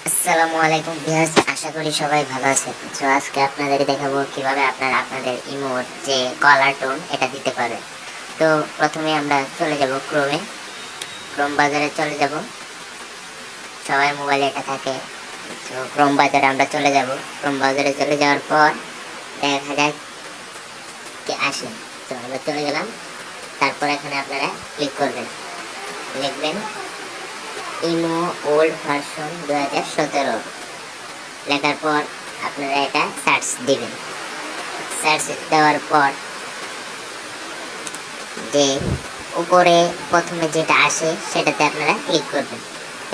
আসসালামু আলাইকুম ভিউয়ার্স, আশা করি সবাই ভালো আছেন। তো আজকে আপনাদের দেখাবো কিভাবে আপনারা আপনাদের ইমোট যে কলার টোন এটা দিতে পারেন। তো প্রথমে আমরা চলে যাব ক্রোম বাজারে চলে যাব। সবাই মোবাইলে এটা থাকে। তো ক্রোম বাজারে আমরা চলে যাব। ক্রোম বাজারে চলে যাওয়ার পর দেখা যায় কি আসে। তো আমরা চলে গেলাম। তারপর এখানে আপনারা ক্লিক করবেন, লিখবেন ইমো ওল্ড ভার্সন 2017। লেখার পর আপনারা এটা সার্চ দিবেন। সার্চ দেওয়ার পর যে উপরে প্রথমে যেটা আসে সেটাতে আপনারা ক্লিক করবেন।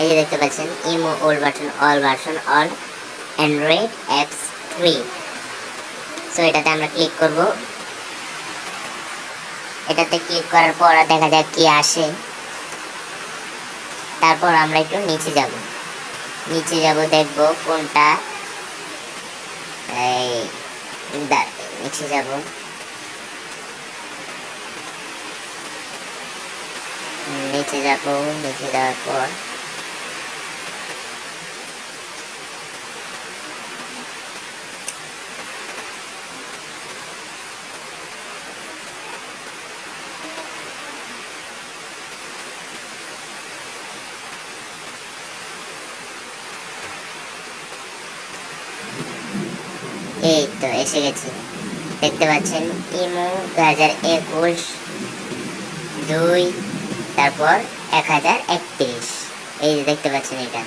এই যে দেখতে পাচ্ছেন imo old version all Android apps 3। So এটাতে আমরা ক্লিক করব। এটাতে ক্লিক করার পর দেখা যাক কি আসে। তারপর আমরা একটু নিচে যাব, দেখব কোনটা। নিচে যাব, নিচে যাওয়ার পর এই তো এসে গেছি। দেখতে পাচ্ছেন ইমো 2021 2, তারপর 1031। এই যে দেখতে পাচ্ছেন এটা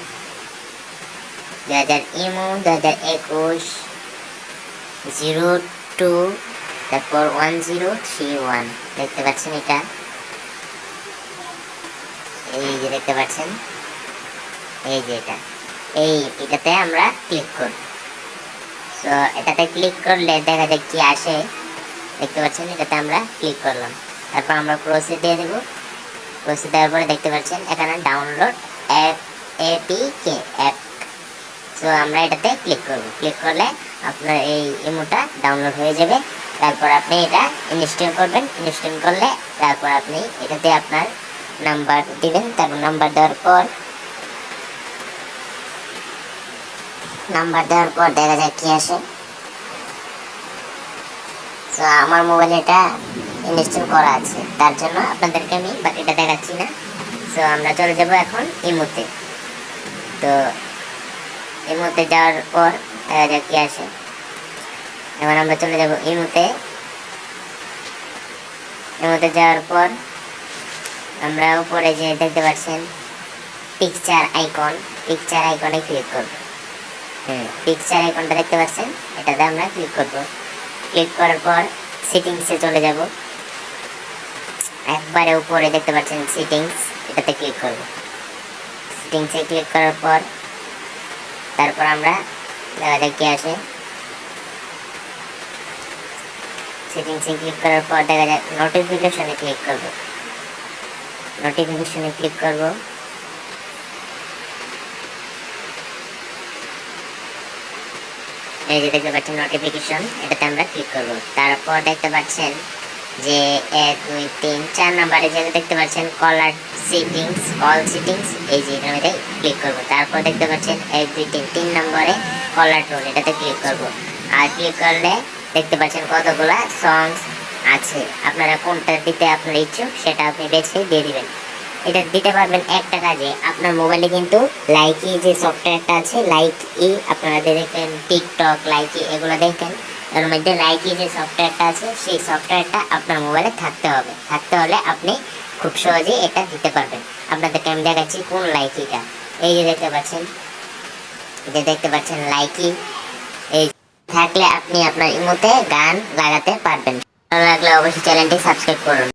2021 02, তারপর 1031। দেখতে পাচ্ছেন এটা, এই যে দেখতে পাচ্ছেন, এই যে এটাতে আমরা ক্লিক করব। তো এটাতে ক্লিক করলে দেখা যায় কি আসে। দেখতে পাচ্ছেন এটাতে আমরা ক্লিক করলাম। তারপর আমরা প্রসিড দিয়ে দেব। প্রসিড দেওয়ার পরে দেখতে পাচ্ছেন এখানে ডাউনলোড এপিকে অ্যাপ। সো আমরা এটাতে ক্লিক করব। ক্লিক করলে আপনার এই ইমোটা ডাউনলোড হয়ে যাবে। তারপর আপনি এটা ইনস্টল করবেন। ইনস্টল করলে তারপর আপনি এটাতে আপনার নাম্বার দিবেন। তারপর নাম্বার দেওয়ার পর দেখা যায় কি আসে। তো আমার মোবাইলে এটা ইনস্টল করা আছে, তার জন্য আপনাদেরকে আমি বাকিটা দেখাচ্ছি না। সো আমরা চলে যাব এখন ইমোতে। তো ইমোতে যাওয়ার পর দেখা যায় কি আসে। এখন আমরা চলে যাব ইমোতে যাওয়ার পর আমরা উপরে যে দেখতে পাচ্ছেন পিকচার আইকনে ক্লিক করব। পিকচার আইকনটা দেখতে পাচ্ছেন, এটাতে আমরা ক্লিক করব। ক্লিক করার পর সেটিংসে চলে যাব। একবারে উপরে দেখতে পাচ্ছেন সেটিংস, এটাতে ক্লিক করব। সেটিংসে ক্লিক করার পর তারপর আমরা দেখা যায় কি আসে। সেটিংসে ক্লিক করার পর দেখা যায় নোটিফিকেশনে ক্লিক করব। এই যে দেখতে পাচ্ছেন নোটিফিকেশন, এটাতে আমরা ক্লিক করব। তারপর দেখতে পাচ্ছেন যে 1 2 3 4 নম্বরে যে দেখতে পাচ্ছেন কলার সেটিংস, অল সেটিংস, এই যে এটাতে ক্লিক করব। তারপর দেখতে পাচ্ছেন 1 2 3 নম্বরে কলার টোন, এটাতে ক্লিক করব। আর ক্লিক করলে দেখতে পাচ্ছেন কতগুলা সংস আছে। আপনারা কোনটা দিতে আপনার ইচ্ছুক সেটা আপনি বেছে দিয়ে দিবেন। এটা দিতে পারবেন একটা কাজে। আপনার মোবাইলে কিন্তু লাইকি যে সফটওয়্যারটা আছে, লাইকি আপনারা দেখেন, টিকটক, লাইকি এগুলো দেখেন, এর মধ্যে লাইকি যে সফটওয়্যারটা আছে সেই সফটওয়্যারটা আপনার মোবাইলে থাকতে হলে আপনি খুব সহজেই এটা দিতে পারবেন। আপনাদেরকে আমি দেখাচ্ছি কোন লাইকিটা। এই যে দেখতে পাচ্ছেন লাইকি, এই থাকলে আপনি আপনার ইমোতে গান লাগাতে পারবেন। ভালো লাগলে অবশ্যই চ্যানেলটি সাবস্ক্রাইব করুন।